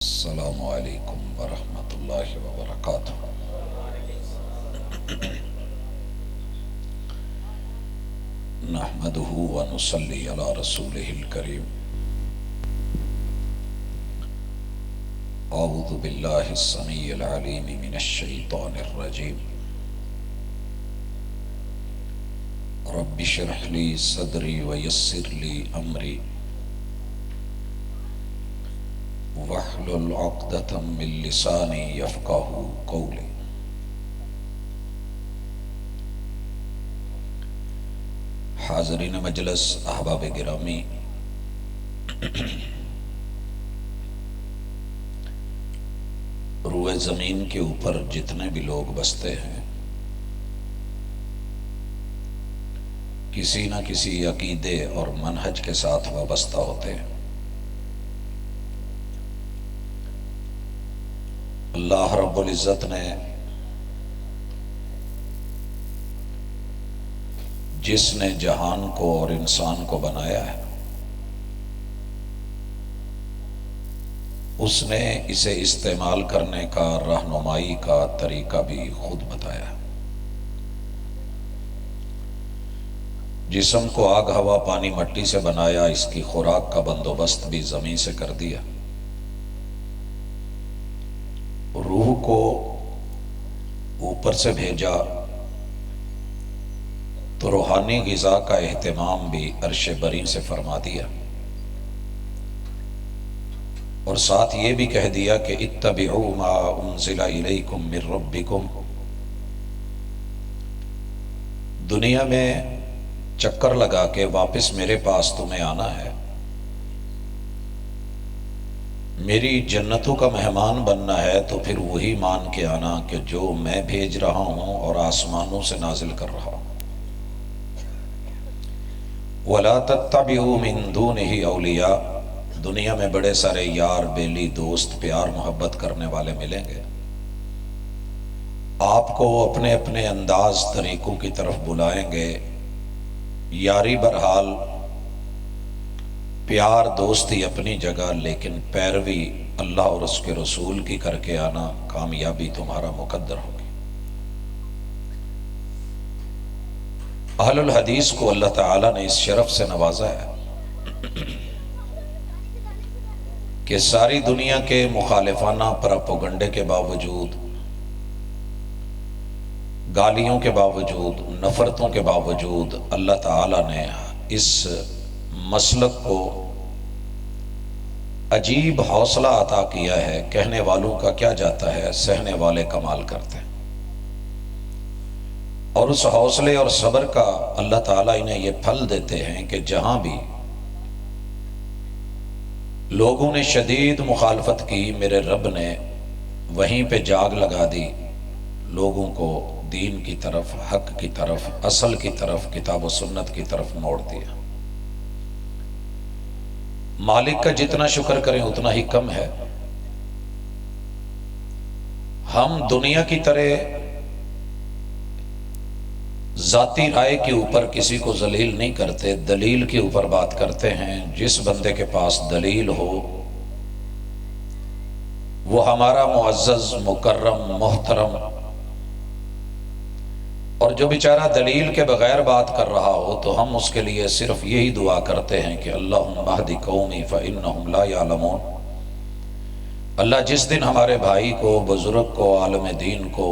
السلام علیکم ورحمۃ اللہ وبرکاتہ۔ نحمدہ ونصلی علی رسولہ الکریم۔ اعوذ باللہ السمیع العلیم من الشیطان الرجیم۔ رب اشرح لی صدری ویسر لی امری واحلل عقدۃ من لسانی یفقہوا قولی۔ حاضرین مجلس، احباب گرامی، روئے زمین کے اوپر جتنے بھی لوگ بستے ہیں، کسی نہ کسی عقیدے اور منہج کے ساتھ وابستہ ہوتے ہیں۔ اللہ رب العزت نے جس نے جہان کو اور انسان کو بنایا ہے، اس نے اسے استعمال کرنے کا، رہنمائی کا طریقہ بھی خود بتایا ہے۔ جسم کو آگ ہوا پانی مٹی سے بنایا، اس کی خوراک کا بندوبست بھی زمین سے کر دیا۔ روح کو اوپر سے بھیجا تو روحانی غذا کا اہتمام بھی عرش بری سے فرما دیا، اور ساتھ یہ بھی کہہ دیا کہ اتبعوا ما انزل الیکم من ربکم۔ دنیا میں چکر لگا کے واپس میرے پاس تمہیں آنا ہے، میری جنتوں کا مہمان بننا ہے، تو پھر وہی مان کے آنا کہ جو میں بھیج رہا ہوں اور آسمانوں سے نازل کر رہا ہوں۔ وَلَا تَتَّبِعُوا مِن دُونِهِ أَوْلِيَاءَ۔ دنیا میں بڑے سارے یار بیلی، دوست، پیار محبت کرنے والے ملیں گے، آپ کو اپنے اپنے انداز طریقوں کی طرف بلائیں گے۔ یاری برحال، پیار دوستی اپنی جگہ، لیکن پیروی اللہ اور اس کے رسول کی کر کے آنا، کامیابی تمہارا مقدر ہوگی۔ اہل الحدیث کو اللہ تعالیٰ نے اس شرف سے نوازا ہے کہ ساری دنیا کے مخالفانہ پراپوگنڈے کے باوجود، گالیوں کے باوجود، نفرتوں کے باوجود، اللہ تعالیٰ نے اس مسلک کو عجیب حوصلہ عطا کیا ہے۔ کہنے والوں کا کیا جاتا ہے، سہنے والے کمال کرتے ہیں۔ اور اس حوصلے اور صبر کا اللہ تعالیٰ انہیں یہ پھل دیتے ہیں کہ جہاں بھی لوگوں نے شدید مخالفت کی، میرے رب نے وہیں پہ جاگ لگا دی، لوگوں کو دین کی طرف، حق کی طرف، اصل کی طرف، کتاب و سنت کی طرف موڑ دیا۔ مالک کا جتنا شکر کریں اتنا ہی کم ہے۔ ہم دنیا کی طرح ذاتی رائے کے اوپر کسی کو ذلیل نہیں کرتے، دلیل کے اوپر بات کرتے ہیں۔ جس بندے کے پاس دلیل ہو وہ ہمارا معزز، مکرم، محترم، اور جو بیچارہ دلیل کے بغیر بات کر رہا ہو تو ہم اس کے لیے صرف یہی دعا کرتے ہیں کہ اللہم اہد قومی فإنہم لا یعلمون۔ اللہ جس دن ہمارے بھائی کو، بزرگ کو، عالم دین کو،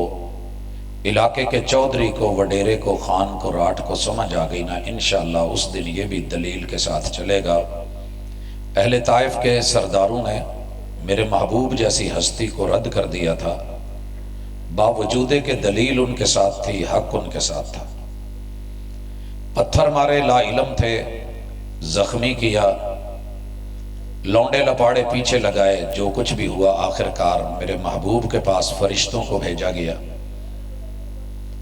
علاقے کے چودھری کو، وڈیرے کو، خان کو، راٹھ کو سمجھ آ گئی نا، انشاءاللہ اس دن یہ بھی دلیل کے ساتھ چلے گا۔ اہل طائف کے سرداروں نے میرے محبوب جیسی ہستی کو رد کر دیا تھا، باوجود کہ دلیل ان کے ساتھ تھی، حق ان کے ساتھ تھا۔ پتھر مارے، لا علم تھے، زخمی کیا، لونڈے لپاڑے پیچھے لگائے، جو کچھ بھی ہوا آخرکار میرے محبوب کے پاس فرشتوں کو بھیجا گیا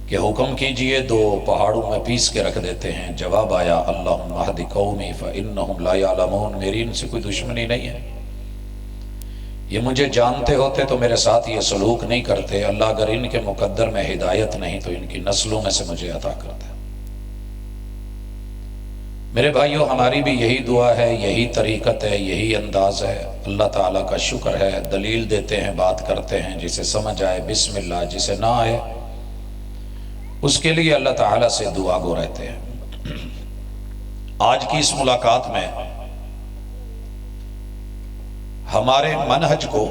کہ حکم کیجئے، دو پہاڑوں میں پیس کے رکھ دیتے ہیں۔ جواب آیا اللہم اہد قومی فإنہم لا یعلمون۔ میری ان سے کوئی دشمنی نہیں ہے، یہ مجھے جانتے ہوتے تو میرے ساتھ یہ سلوک نہیں کرتے۔ اللہ اگر ان کے مقدر میں ہدایت نہیں تو ان کی نسلوں میں سے مجھے عطا کرتا ہے۔ میرے بھائیوں، ہماری بھی یہی دعا ہے، یہی طریقت ہے، یہی انداز ہے۔ اللہ تعالیٰ کا شکر ہے، دلیل دیتے ہیں، بات کرتے ہیں، جسے سمجھ آئے بسم اللہ، جسے نہ آئے اس کے لیے اللہ تعالیٰ سے دعا گو رہتے ہیں۔ آج کی اس ملاقات میں ہمارے منہج کو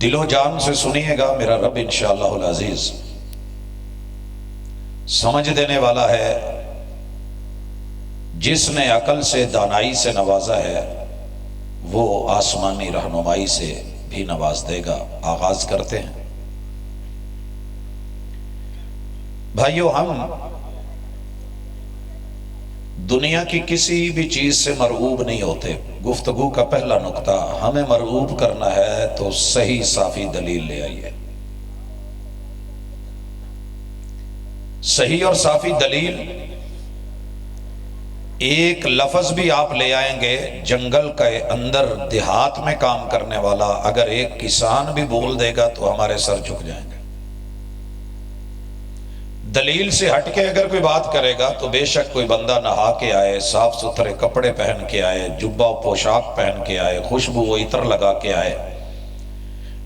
دل و جان سے سنیے گا، میرا رب انشاءاللہ العزیز سمجھ دینے والا ہے۔ جس نے عقل سے، دانائی سے نوازا ہے، وہ آسمانی رہنمائی سے بھی نواز دے گا۔ آغاز کرتے ہیں۔ بھائیو، ہم دنیا کی کسی بھی چیز سے مرعوب نہیں ہوتے۔ گفتگو کا پہلا نقطہ، ہمیں مرعوب کرنا ہے تو صحیح صافی دلیل لے آئیے۔ صحیح اور صافی دلیل، ایک لفظ بھی آپ لے آئیں گے جنگل کے اندر دیہات میں کام کرنے والا، اگر ایک کسان بھی بول دے گا تو ہمارے سر جھک جائیں گے۔ دلیل سے ہٹ کے اگر کوئی بات کرے گا تو بے شک کوئی بندہ نہا کے آئے، صاف ستھرے کپڑے پہن کے آئے، جبہ و پوشاک پہن کے آئے، خوشبو و عطر لگا کے آئے،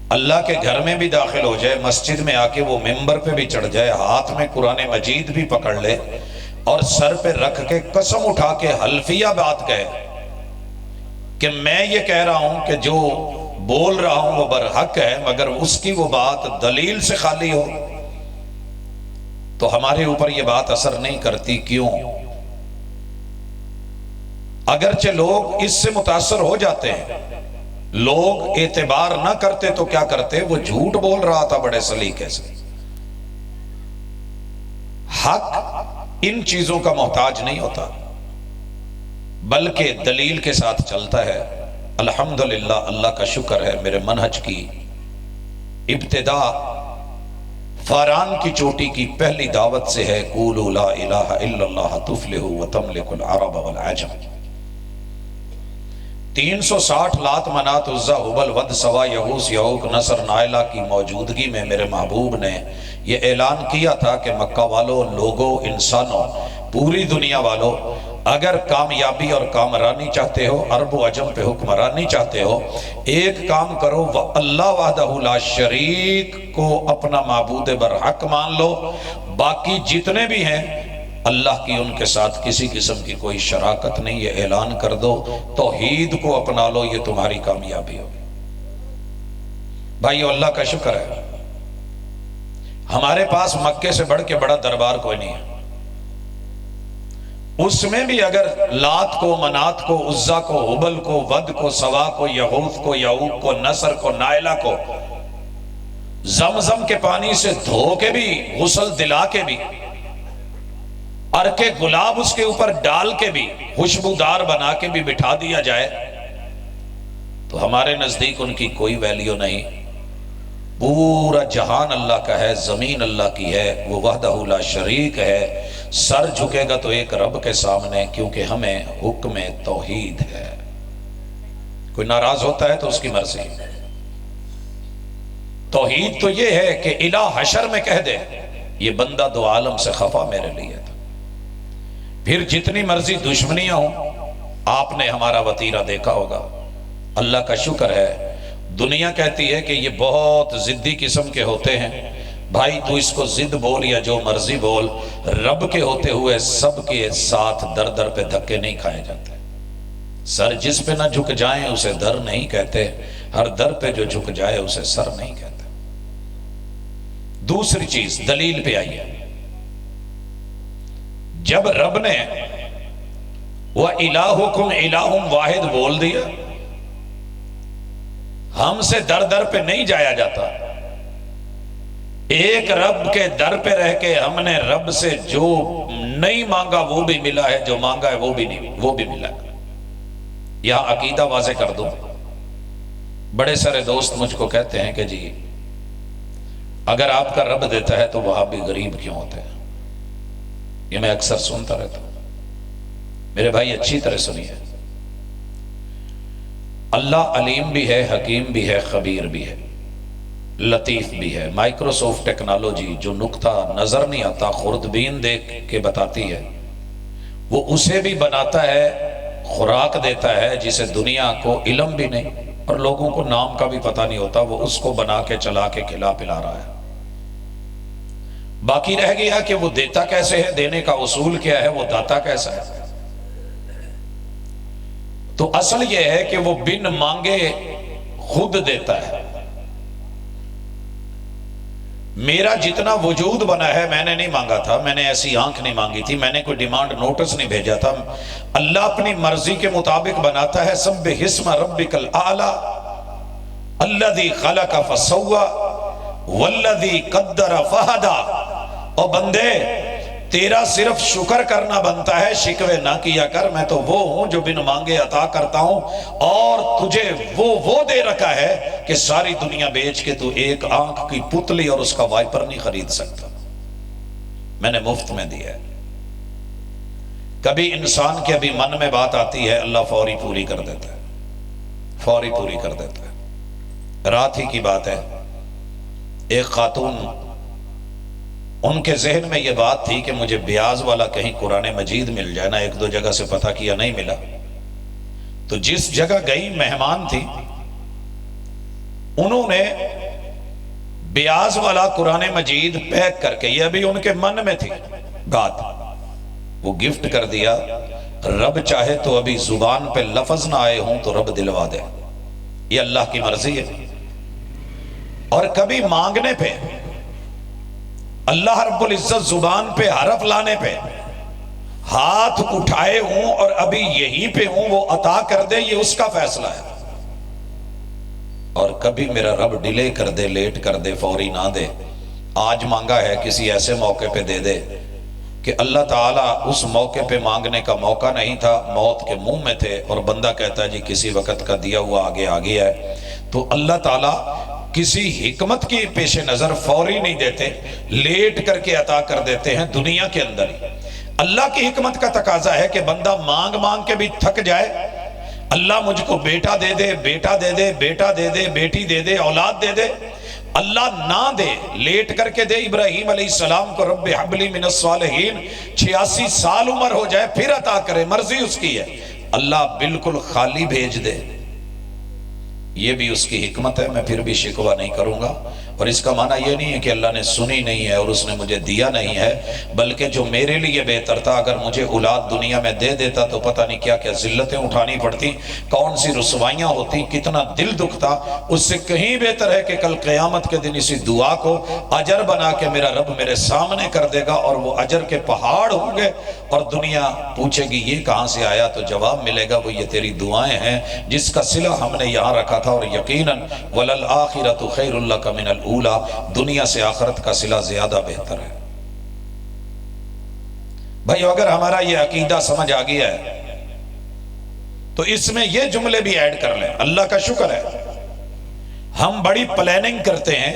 اللہ کے گھر میں بھی داخل ہو جائے، مسجد میں آ کے وہ ممبر پہ بھی چڑھ جائے، ہاتھ میں قرآن مجید بھی پکڑ لے اور سر پہ رکھ کے قسم اٹھا کے حلفیہ بات کہے کہ میں یہ کہہ رہا ہوں کہ جو بول رہا ہوں وہ برحق ہے، مگر اس کی وہ بات دلیل سے خالی ہو تو ہمارے اوپر یہ بات اثر نہیں کرتی۔ کیوں؟ اگرچہ لوگ اس سے متاثر ہو جاتے ہیں، لوگ اعتبار نہ کرتے تو کیا کرتے؟ وہ جھوٹ بول رہا تھا بڑے سلیقے سے۔ حق ان چیزوں کا محتاج نہیں ہوتا، بلکہ دلیل کے ساتھ چلتا ہے۔ الحمدللہ، اللہ کا شکر ہے، میرے منہج کی ابتدا فاران کی چوٹی کی پہلی دعوت سے ہے، قولوا لا الہ الا اللہ تفلحوا وتملکوا العرب والعجم۔ 360 لات، منات، عزا، حبل، ود، سوا، یغوث، یعوق، نصر، نائلہ کی موجودگی میں میرے محبوب نے یہ اعلان کیا تھا کہ مکہ والوں، لوگوں، انسانوں، پوری دنیا والوں، اگر کامیابی اور کامرانی چاہتے ہو، عرب و عجم پہ حکمرانی چاہتے ہو، ایک کام کرو، اللہ وحدہ لا شریک کو اپنا معبود برحق مان لو، باقی جتنے بھی ہیں اللہ کی ان کے ساتھ کسی قسم کی کوئی شراکت نہیں، یہ اعلان کر دو، توحید کو اپنا لو، یہ تمہاری کامیابی ہوگی۔ بھائیو، اللہ کا شکر ہے، ہمارے پاس مکے سے بڑھ کے بڑا دربار کوئی نہیں ہے۔ اس میں بھی اگر لات کو، منات کو، عزا کو، حبل کو، ود کو، سوا کو، یغوث کو، یعوق کو، نصر کو، نائلہ کو زمزم کے پانی سے دھو کے بھی، غسل دلا کے بھی، عرق گلاب اس کے اوپر ڈال کے بھی، خوشبودار بنا کے بھی بٹھا دیا جائے تو ہمارے نزدیک ان کی کوئی ویلیو نہیں۔ پورا جہان اللہ کا ہے، زمین اللہ کی ہے، وہ وحدہ لا شریک ہے، سر جھکے گا تو ایک رب کے سامنے، کیونکہ ہمیں حکم توحید ہے۔ کوئی ناراض ہوتا ہے تو اس کی مرضی۔ توحید تو یہ ہے کہ الہ حشر میں کہہ دے یہ بندہ دو عالم سے خفا میرے لیے تھا، پھر جتنی مرضی دشمنیاں ہوں، آپ نے ہمارا وتیرہ دیکھا ہوگا۔ اللہ کا شکر ہے، دنیا کہتی ہے کہ یہ بہت ضدی قسم کے ہوتے ہیں، بھائی تو اس کو ضد بول یا جو مرضی بول، رب کے ہوتے ہوئے سب کے ساتھ در در پہ دھکے نہیں کھائے جاتے۔ سر جس پہ نہ جھک جائیں اسے در نہیں کہتے، ہر در پہ جو جھک جائے اسے سر نہیں کہتے۔ دوسری چیز، دلیل پہ آئیے۔ جب رب نے وَإِلَٰهُكُمْ إِلَٰهٌ واحد بول دیا، ہم سے در در پہ نہیں جایا جاتا۔ ایک رب کے در پہ رہ کے ہم نے رب سے جو نہیں مانگا وہ بھی ملا ہے، جو مانگا ہے وہ بھی نہیں، وہ بھی ملا ہے۔ یہاں عقیدہ واضح کر دوں، بڑے سارے دوست مجھ کو کہتے ہیں کہ جی اگر آپ کا رب دیتا ہے تو وہ آپ بھی غریب کیوں ہوتے ہیں؟ یہ میں اکثر سنتا رہتا ہوں۔ میرے بھائی اچھی طرح سنیے، اللہ علیم بھی ہے، حکیم بھی ہے، خبیر بھی ہے۔ لطیف بھی ہے۔ مائکروسافٹ ٹیکنالوجی جو نقطہ نظر نہیں آتا خوردبین دیکھ کے بتاتی ہے، وہ اسے بھی بناتا ہے، خوراک دیتا ہے جسے دنیا کو علم بھی نہیں اور لوگوں کو نام کا بھی پتہ نہیں ہوتا، وہ اس کو بنا کے چلا کے کھلا پلا رہا ہے۔ باقی رہ گیا کہ وہ دیتا کیسے ہے، دینے کا اصول کیا ہے، وہ داتا کیسا ہے۔ تو اصل یہ ہے کہ وہ بن مانگے خود دیتا ہے۔ میرا جتنا وجود بنا ہے میں نے نہیں مانگا تھا، میں نے ایسی آنکھ نہیں مانگی تھی، میں نے کوئی ڈیمانڈ نوٹس نہیں بھیجا تھا۔ اللہ اپنی مرضی کے مطابق بناتا ہے۔ سبح اسم ربک الاعلی الذی خلق فسوی والذی قدر فہدی۔ او بندے تیرا صرف شکر کرنا بنتا ہے، شکوے نہ کیا کر، میں تو وہ ہوں جو بن مانگے عطا کرتا ہوں، اور تجھے وہ دے رکھا ہے کہ ساری دنیا بیچ کے تو ایک آنکھ کی پتلی اور اس کا وائپر نہیں خرید سکتا، میں نے مفت میں دیا ہے۔ کبھی انسان کے ابھی من میں بات آتی ہے، اللہ فوری پوری کر دیتا ہے، فوری پوری کر دیتا ہے۔ رات ہی کی بات ہے، ایک خاتون، ان کے ذہن میں یہ بات تھی کہ مجھے بیاض والا کہیں قرآن مجید مل جائے نا، ایک دو جگہ سے پتہ کیا نہیں ملا، تو جس جگہ گئی مہمان تھی، انہوں نے بیاض والا قرآن مجید پیک کر کے، یہ ابھی ان کے من میں تھی بات، وہ گفٹ کر دیا۔ رب چاہے تو ابھی زبان پہ لفظ نہ آئے ہوں تو رب دلوا دے، یہ اللہ کی مرضی ہے۔ اور کبھی مانگنے پہ اللہ رب العزت زبان پہ حرف لانے پہ ہاتھ اٹھائے ہوں اور ابھی یہیں پہ ہوں وہ عطا کر دے، یہ اس کا فیصلہ ہے۔ اور کبھی میرا رب ڈیلے کر دے، لیٹ کر دے، فوری نہ دے، آج مانگا ہے کسی ایسے موقع پہ دے دے کہ اللہ تعالیٰ اس موقع پہ مانگنے کا موقع نہیں تھا، موت کے منہ میں تھے، اور بندہ کہتا ہے جی کسی وقت کا دیا ہوا آگے آ گیا ہے، تو اللہ تعالیٰ کسی حکمت کی پیش نظر فوری نہیں دیتے، لیٹ کر کے عطا کر دیتے ہیں دنیا کے اندر ہی۔ اللہ کی حکمت کا تقاضا ہے کہ بندہ مانگ مانگ کے بھی تھک جائے، اللہ مجھ کو بیٹا دے دے، بیٹا دے دے، بیٹا دے دے، بیٹی دے دے، اولاد دے دے، اللہ نہ دے، لیٹ کر کے دے۔ ابراہیم علیہ السلام کو رب ہب لی من الصالحین 86 سال عمر ہو جائے پھر عطا کرے، مرضی اس کی ہے۔ اللہ بالکل خالی بھیج دے، یہ بھی اس کی حکمت ہے، میں پھر بھی شکوہ نہیں کروں گا۔ اور اس کا معنی یہ نہیں ہے کہ اللہ نے سنی نہیں ہے اور اس نے مجھے دیا نہیں ہے، بلکہ جو میرے لیے بہتر تھا، اگر مجھے اولاد دنیا میں دے دیتا تو پتہ نہیں کیا کیا ذلتیں اٹھانی پڑتی، کون سی رسوائیاں ہوتی، کتنا دل دکھتا۔ اس سے کہیں بہتر ہے کہ کل قیامت کے دن اسی دعا کو اجر بنا کے میرا رب میرے سامنے کر دے گا، اور وہ اجر کے پہاڑ ہوں گے، اور دنیا پوچھے گی یہ کہاں سے آیا، تو جواب ملے گا وہ یہ تیری دعائیں ہیں جس کا صلہ ہم نے یہاں رکھا تھا۔ اور یقیناً وَلَلْآخِرَةُ خَيْرٌ لَكَ مِنَ الْأُولَىٰ، دنیا سے آخرت کا صلہ زیادہ بہتر ہے۔ بھائی اگر ہمارا یہ عقیدہ سمجھ آ گیا ہے تو اس میں یہ جملے بھی ایڈ کر لیں۔ اللہ کا شکر ہے ہم بڑی پلاننگ کرتے ہیں،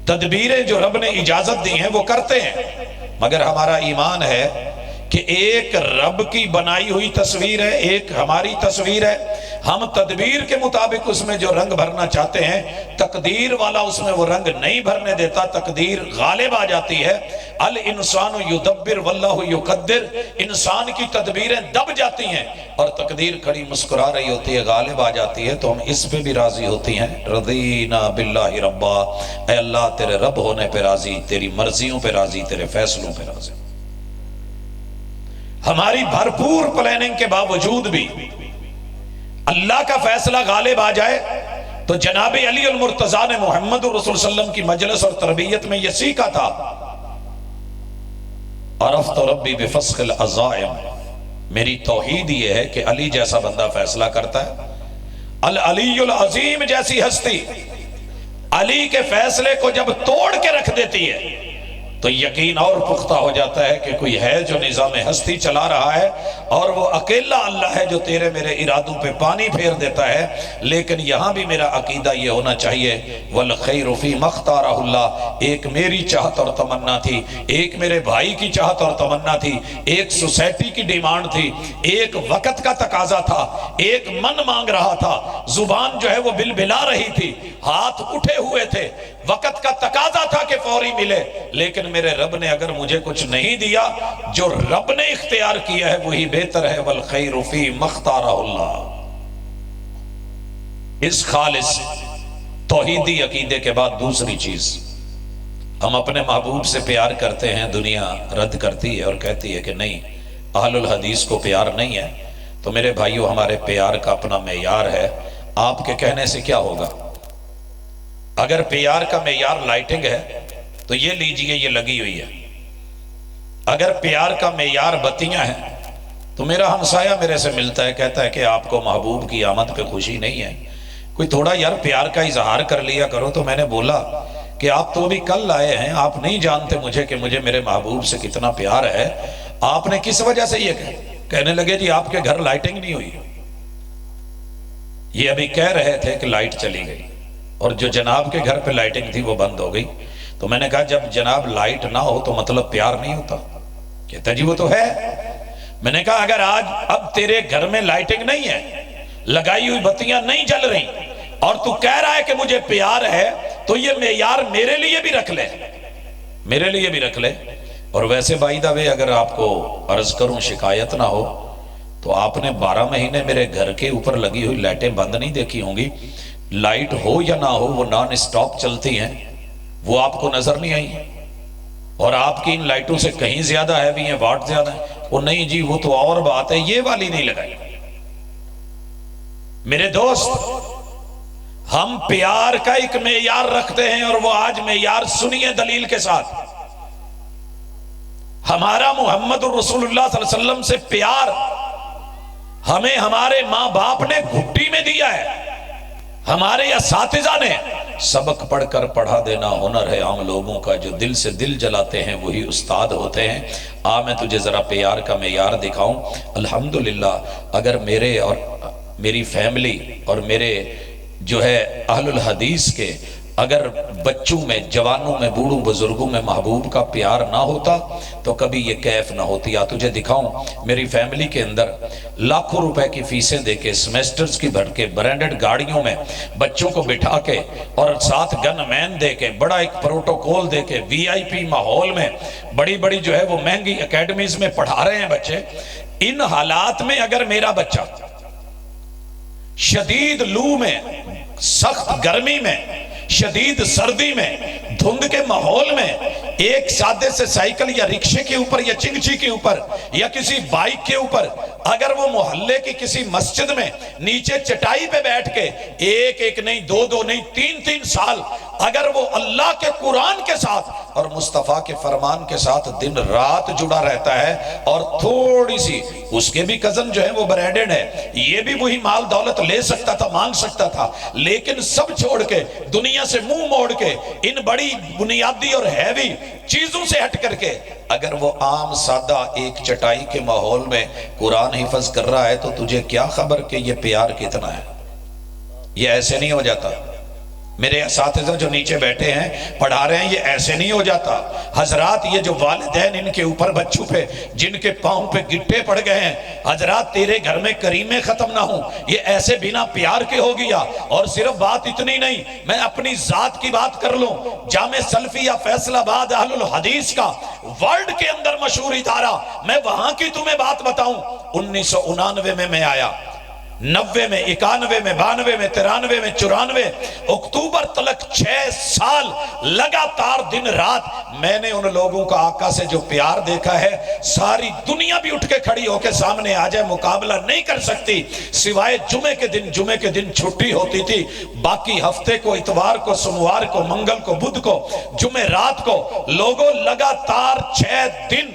تدبیریں جو رب نے اجازت دی ہیں وہ کرتے ہیں، مگر ہمارا ایمان ہے کہ ایک رب کی بنائی ہوئی تصویر ہے، ایک ہماری تصویر ہے۔ ہم تدبیر کے مطابق اس میں جو رنگ بھرنا چاہتے ہیں، تقدیر والا اس میں وہ رنگ نہیں بھرنے دیتا، تقدیر غالب آ جاتی ہے۔ الانسان یدبر واللہ یقدر، انسان کی تدبیریں دب جاتی ہیں اور تقدیر کھڑی مسکرا رہی ہوتی ہے، غالب آ جاتی ہے، تو ہم اس پہ بھی راضی ہوتی ہیں۔ رضینا باللہ ربا، اے اللہ تیرے رب ہونے پہ راضی، تیری مرضیوں پہ راضی، تیرے فیصلوں پہ راضی۔ ہماری بھرپور پلاننگ کے باوجود بھی اللہ کا فیصلہ غالب آ جائے تو جناب علی المرتضیٰ نے محمد رسول صلی اللہ علیہ وسلم کی مجلس اور تربیت میں یہ سیکھا تھا، عرفت ربی بفسخ العزائم، میری توحید یہ ہے کہ علی جیسا بندہ فیصلہ کرتا ہے، العلی العظیم جیسی ہستی علی کے فیصلے کو جب توڑ کے رکھ دیتی ہے تو یقین اور پختہ ہو جاتا ہے کہ کوئی ہے جو نظام ہستی چلا رہا ہے اور وہ اکیلا اللہ ہے جو تیرے میرے ارادوں پہ پانی پھیر دیتا ہے۔ لیکن یہاں بھی میرا عقیدہ یہ ہونا چاہیے وَالْخَيْرُ فِي مَخْتَارَهُ اللَّهُ، ایک میری چاہت اور تمنا تھی، ایک میرے بھائی کی چاہت اور تمنا تھی، ایک سوسائٹی کی ڈیمانڈ تھی، ایک وقت کا تقاضا تھا، ایک من مانگ رہا تھا، زبان جو ہے وہ بلبلا رہی تھی، ہاتھ اٹھے ہوئے تھے، وقت کا تقاضا تھا کہ فوری ملے، لیکن میرے رب نے اگر مجھے کچھ نہیں دیا، جو رب نے اختیار کیا ہے وہی بہتر ہے۔ وَالْخَيْرُ فِي مَخْتَارَهُ اللَّهُ۔ اس خالص توحیدی عقیدے کے بعد دوسری چیز، ہم اپنے محبوب سے پیار کرتے ہیں، دنیا رد کرتی ہے اور کہتی ہے کہ نہیں، اہل الحدیث کو پیار نہیں ہے۔ تو میرے بھائیو، ہمارے پیار کا اپنا معیار ہے، آپ کے کہنے سے کیا ہوگا؟ اگر پیار کا معیار لائٹنگ ہے تو یہ لیجئے، یہ لگی ہوئی ہے۔ اگر پیار کا معیار بتیاں ہیں تو میرا ہمسایہ میرے سے ملتا ہے، کہتا ہے کہ آپ کو محبوب کی آمد پہ خوشی نہیں ہے، کوئی تھوڑا یار پیار کا اظہار کر لیا کرو۔ تو میں نے بولا کہ آپ تو ابھی کل آئے ہیں، آپ نہیں جانتے مجھے کہ مجھے میرے محبوب سے کتنا پیار ہے، آپ نے کس وجہ سے یہ کہنے لگے جی آپ کے گھر لائٹنگ نہیں ہوئی۔ یہ ابھی کہہ رہے تھے کہ لائٹ چلی گئی اور جو جناب کے گھر پہ لائٹنگ تھی وہ بند ہو گئی۔ تو میں نے کہا جب جناب لائٹ نہ ہو تو مطلب پیار نہیں ہوتا؟ کہتا جی وہ تو ہے۔ میں نے کہا اگر آج اب تیرے گھر میں لائٹنگ نہیں ہے، لگائی ہوئی بتیاں نہیں جل رہی، اور تو کہہ رہا ہے کہ مجھے پیار ہے، تو یہ معیار میرے لیے بھی رکھ لے، میرے لیے بھی رکھ لے۔ اور ویسے بائی دا وے اگر آپ کو عرض کروں شکایت نہ ہو تو آپ نے 12 مہینے میرے گھر کے اوپر لگی ہوئی لائٹیں بند نہیں دیکھی ہوں گی۔ لائٹ ہو یا نہ ہو وہ نان اسٹاپ چلتی ہیں، وہ آپ کو نظر نہیں آئی؟ اور آپ کی ان لائٹوں سے کہیں زیادہ ہیوی ہیں، واٹ زیادہ ہیں؟ وہ نہیں جی وہ تو اور بات ہے، یہ والی نہیں لگائی۔ میرے دوست، ہم پیار کا ایک معیار رکھتے ہیں، اور وہ آج معیار سنیے دلیل کے ساتھ۔ ہمارا محمد رسول اللہ صلی اللہ علیہ وسلم سے پیار ہمیں ہمارے ماں باپ نے گھٹی میں دیا ہے، ہمارے اساتذہ نے۔ سبق پڑھ کر پڑھا دینا ہنر ہے عام لوگوں کا، جو دل سے دل جلاتے ہیں وہی استاد ہوتے ہیں۔ میں تجھے ذرا پیار کا معیار دکھاؤں۔ الحمدللہ اگر میرے اور میری فیملی اور میرے جو ہے اہل الحدیث کے اگر بچوں میں، جوانوں میں، بوڑھوں بزرگوں میں محبوب کا پیار نہ ہوتا تو کبھی یہ کیف نہ ہوتی۔ تجھے دکھاؤں میری فیملی کے اندر لاکھوں روپے کی فیسیں دے کے، سمیسٹرز کی بھر کے، برینڈڈ گاڑیوں میں بچوں کو بٹھا کے اور ساتھ گن مین دے کے، بڑا ایک پروٹوکول دے کے، وی آئی پی ماحول میں بڑی بڑی جو ہے وہ مہنگی اکیڈمیز میں پڑھا رہے ہیں بچے۔ ان حالات میں اگر میرا بچہ شدید لو میں، سخت گرمی میں، شدید سردی میں، دھند کے ماحول میں ایک سادے سے سائیکل یا رکشے کے اوپر یا چنگچی کے اوپر یا کسی بائک کے اوپر اگر وہ محلے کی کسی مسجد میں نیچے چٹائی پہ بیٹھ کے ایک نہیں، دو نہیں، تین سال اگر وہ اللہ کے قرآن کے ساتھ اور مصطفیٰ کے فرمان کے ساتھ دن رات جڑا رہتا ہے، اور تھوڑی سی اس کے بھی کزن جو ہے وہ برینڈڈ ہے، یہ بھی وہی مال دولت لے سکتا تھا، مانگ سکتا تھا، لیکن سب چھوڑ کے، دنیا سے منہ موڑ کے، ان بڑی بنیادی اور ہیوی چیزوں سے ہٹ کر کے اگر وہ عام سادہ ایک چٹائی کے ماحول میں قرآن حفظ کر رہا ہے تو تجھے کیا خبر کہ یہ پیار کتنا ہے؟ یہ ایسے نہیں ہو جاتا۔ میرے اساتذہ جو نیچے بیٹھے ہیں پڑھا رہے ہیں، یہ ایسے نہیں ہو جاتا۔ حضرات یہ جو والدین ان کے اوپر بچوں پہ جن کے پاؤں پہ گٹے پڑ گئے ہیں، حضرات تیرے گھر میں کریمیں ختم نہ ہوں، یہ ایسے بنا پیار کے ہو گیا۔ اور صرف بات اتنی نہیں، میں اپنی ذات کی بات کر لوں، جامع سلفیہ فیصل آباد اہل الحدیث کا ورلڈ کے اندر مشہور ادارہ، میں وہاں کی تمہیں بات بتاؤں۔ 1999 میں آیا، 90 میں، 91 میں، 92 میں، 93 میں، 94 اکتوبر تلک 6 سال لگاتار دن رات میں نے ان لوگوں کا آقا سے جو پیار دیکھا ہے، ساری دنیا بھی اٹھ کے کھڑی ہو کے سامنے آ جائے مقابلہ نہیں کر سکتی، سوائے جمعے کے دن چھٹی ہوتی تھی، باقی ہفتے کو، اتوار کو، سوموار کو، منگل کو، بدھ کو، جمعے رات کو لوگوں لگاتار 6 دن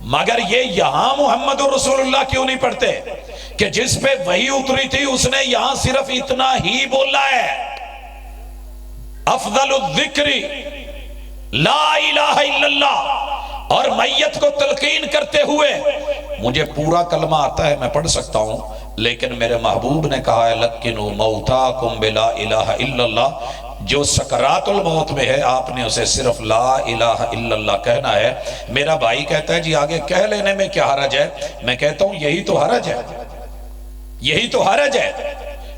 مگر یہ یہاں محمد رسول اللہ کیوں نہیں پڑھتے کہ جس پہ وحی اتری تھی اس نے یہاں صرف اتنا ہی بولا ہے، افضل الذکر لا الہ الا اللہ، اور میت کو تلقین کرتے ہوئے مجھے پورا کلمہ آتا ہے، میں پڑھ سکتا ہوں، لیکن میرے محبوب نے کہا ہے لکنوا موتاکم بلا الہ الا اللہ، جو سکرات الموت میں ہے آپ نے اسے صرف لا الہ الا اللہ کہنا ہے۔ میرا بھائی کہتا ہے جی آگے کہہ لینے میں کیا حرج ہے؟ میں کہتا ہوں یہی تو حرج ہے، یہی تو حرج ہے۔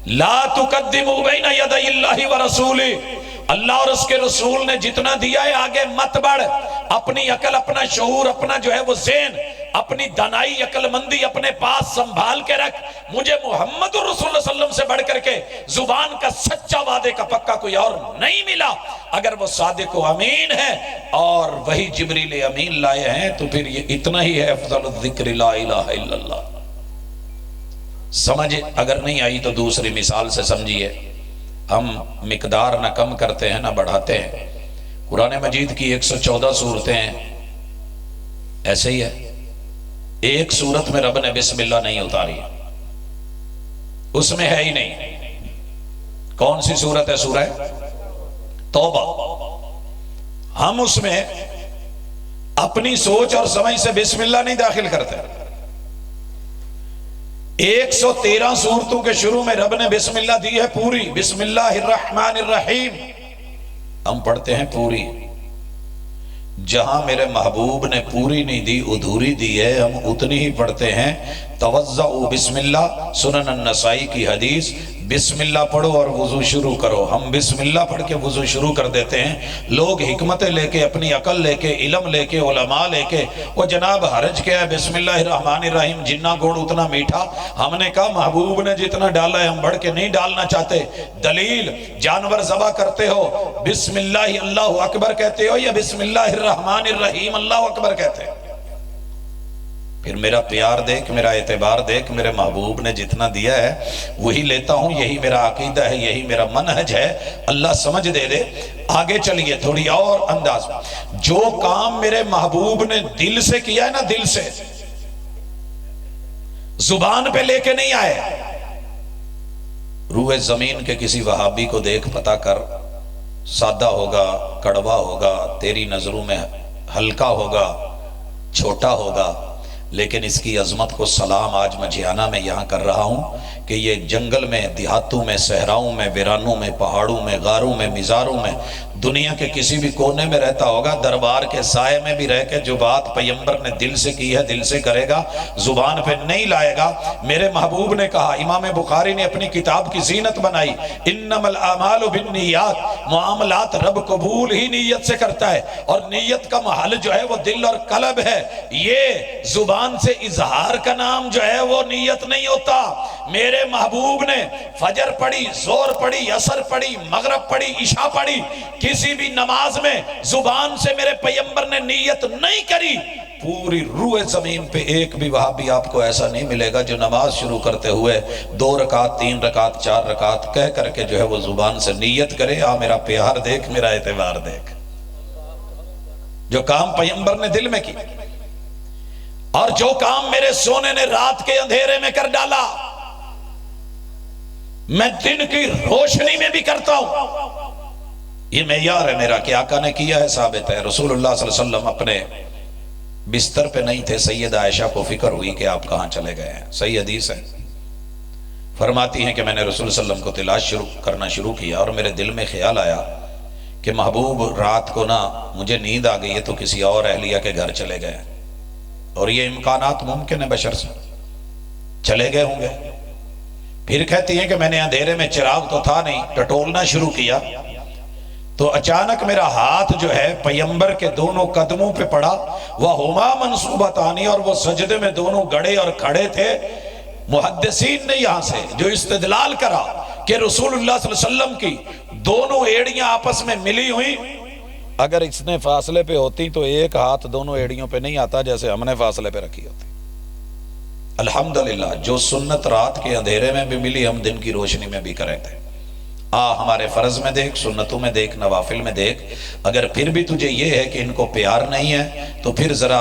لا تقدموا بین یدی اللہ ورسولہ، اللہ اور اس کے رسول نے جتنا دیا ہے آگے مت بڑھ، اپنی عقل، اپنا شعور، اپنا جو ہے وہ ذہن، اپنی دانائی، عقل مندی اپنے پاس سنبھال کے رکھ۔ مجھے محمد رسول اللہ صلی اللہ علیہ وسلم سے بڑھ کر کے زبان کا سچا وعدے کا پکا کوئی اور نہیں ملا۔ اگر وہ صادق و امین ہے اور وہی جبریل امین لائے ہیں تو پھر یہ اتنا ہی ہے، افضل الذکر لا الہ الا اللہ۔ سمجھ اگر نہیں آئی تو دوسری مثال سے سمجھیے۔ ہم مقدار نہ کم کرتے ہیں نہ بڑھاتے ہیں۔ قرآن مجید کی 114 صورتیں ہیں، ایسے ہی ہے، ایک صورت میں رب نے بسم اللہ نہیں اتاری، اس میں ہے ہی نہیں۔ کون سی صورت ہے؟ سورہ توبہ۔ ہم اس میں اپنی سوچ اور سمجھ سے بسم اللہ نہیں داخل کرتے۔ 113 صورتوں کے شروع میں رب نے بسم اللہ دی ہے پوری، بسم اللہ الرحمن الرحیم، ہم پڑھتے ہیں پوری۔ جہاں میرے محبوب نے پوری نہیں دی، ادھوری دی ہے، ہم اتنی ہی پڑھتے ہیں۔ توضؤ بسم اللہ، سنن النسائی کی حدیث، بسم اللہ پڑھو اور وضو شروع کرو۔ ہم بسم اللہ پڑھ کے وضو شروع کر دیتے ہیں۔ لوگ حکمتیں لے کے، اپنی عقل لے کے، علم لے کے، علماء لے کے، وہ جناب حرج کیا ہے بسم اللہ الرحمن الرحیم، جنہ گوڑ اتنا میٹھا۔ ہم نے کہا محبوب نے جتنا ڈالا ہے ہم بڑھ کے نہیں ڈالنا چاہتے۔ دلیل، جانور ذبح کرتے ہو بسم اللہ اللہ اکبر کہتے ہو یا بسم اللہ الرحمن الرحیم اللہ اکبر کہتے ہو؟ پھر میرا پیار دیکھ، میرا اعتبار دیکھ، میرے محبوب نے جتنا دیا ہے وہی لیتا ہوں، یہی میرا عقیدہ ہے، یہی میرا منہج ہے۔ اللہ سمجھ دے دے۔ آگے چلیے تھوڑی اور انداز۔ جو کام میرے محبوب نے دل سے کیا ہے نا، دل سے، زبان پہ لے کے نہیں آئے۔ روح زمین کے کسی وہابی کو دیکھ، پتہ کر، سادہ ہوگا، کڑوا ہوگا، تیری نظروں میں ہلکا ہوگا، چھوٹا ہوگا، لیکن اس کی عظمت کو سلام آج مجھیانہ میں یہاں کر رہا ہوں کہ یہ جنگل میں، دیہاتوں میں، صحراؤں میں، ویرانوں میں، پہاڑوں میں، غاروں میں، مزاروں میں، دنیا کے کسی بھی کونے میں رہتا ہوگا، دربار کے سائے میں بھی رہ کے جو بات پیمبر نے دل سے کی ہے دل سے کرے گا، زبان پہ نہیں لائے گا۔ میرے محبوب نے کہا، امام بخاری نے اپنی کتاب کی زینت بنائی، انما الاعمال بالنیات، معاملات رب قبول ہی نیت سے کرتا ہے، اور نیت کا محل جو ہے وہ دل اور قلب ہے۔ یہ زبان سے اظہار کا نام جو ہے وہ نیت نہیں ہوتا۔ میرے محبوب نے فجر پڑھی، زور پڑھی، عصر پڑھی، مغرب پڑھی، عشاء پڑھی، کسی بھی نماز میں زبان سے میرے پیمبر نے نیت نہیں کری۔ پوری روح زمین پہ ایک بھی وہابی آپ کو ایسا نہیں ملے گا جو نماز شروع کرتے ہوئے 2 رکعت 3 رکعت 4 رکعت کہہ کر کے جو ہے وہ زبان سے نیت کرے، آ میرا پیار دیکھ، میرا اعتبار دیکھ۔ جو کام پیمبر نے دل میں کی اور جو کام میرے سونے نے رات کے اندھیرے میں کر ڈالا، میں دن کی روشنی میں بھی کرتا ہوں۔ یہ معیار ہے میرا کہ آقا نے کیا ہے، ثابت ہے۔ رسول اللہ صلی اللہ علیہ وسلم اپنے بستر پہ نہیں تھے، سیدہ عائشہ کو فکر ہوئی کہ آپ کہاں چلے گئے ہیں، صحیح حدیث ہے۔ فرماتی ہیں کہ میں نے رسول صلی اللہ علیہ وسلم کو تلاش کرنا شروع کیا اور میرے دل میں خیال آیا کہ محبوب رات کو نا مجھے نیند آ گئی ہے تو کسی اور اہلیہ کے گھر چلے گئے، اور یہ امکانات ممکن ہے بشر سے، چلے گئے ہوں گے۔ پھر کہتی ہیں کہ میں نے اندھیرے میں، چراغ تو تھا نہیں، ٹٹولنا شروع کیا تو اچانک میرا ہاتھ جو ہے پیمبر کے دونوں قدموں پہ پڑا، وَهُمَا مَنْصُوبَتَانِ، اور وہ سجدے میں دونوں گڑے اور کھڑے تھے۔ محدثین نے یہاں سے جو استدلال کرا کہ رسول اللہ صلی اللہ علیہ وسلم کی دونوں ایڑیاں آپس میں ملی ہوئی، اگر اس نے فاصلے پہ ہوتی تو ایک ہاتھ دونوں ایڑیوں پہ نہیں آتا جیسے ہم نے فاصلے پہ رکھی ہوتی۔ الحمدللہ جو سنت رات کے اندھیرے میں بھی ملی ہم دن کی روشنی میں بھی کرے تھے۔ ہمارے فرض میں دیکھ، سنتوں میں دیکھ، نوافل میں دیکھ۔ اگر پھر بھی تجھے یہ ہے کہ ان کو پیار نہیں ہے تو پھر ذرا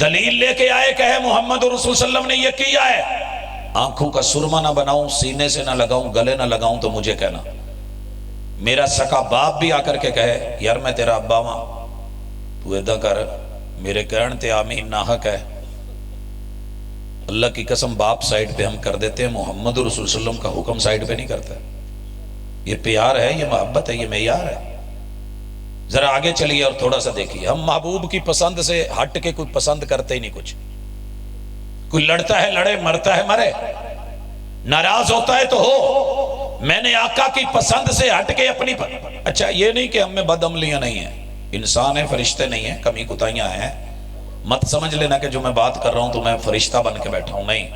دلیل لے کے آئے کہ محمد رسول صلی اللہ علیہ وسلم نے یہ کیا ہے، آنکھوں کا سرما نہ بناؤں، سینے سے نہ لگاؤں، گلے نہ لگاؤں تو مجھے کہنا۔ میرا سکا باپ بھی آ کر کے کہے یار میں تیرا ابا ماں، تو ایدہ کر، میرے کہن تے آمین ناحق ہے۔ اللہ کی قسم باپ سائیڈ پہ ہم کر دیتے ہیں، محمد رسول صلی اللہ علیہ وسلم کا حکم سائیڈ پہ نہیں کرتا۔ یہ پیار ہے، یہ محبت ہے، یہ معیار ہے۔ ذرا آگے چلیے اور تھوڑا سا دیکھیے، ہم محبوب کی پسند سے ہٹ کے کوئی پسند کرتے ہی نہیں کچھ۔ کوئی لڑتا ہے لڑے، مرتا ہے مرے، ناراض ہوتا ہے تو ہو۔ میں نے آقا کی پسند سے ہٹ کے اپنی اچھا یہ نہیں کہ ہم میں بد عملیاں نہیں ہیں، انسان ہیں، فرشتے نہیں ہیں، کمی کوتاہیاں ہیں۔ مت سمجھ لینا کہ جو میں بات کر رہا ہوں تو میں فرشتہ بن کے بیٹھا ہوں، نہیں۔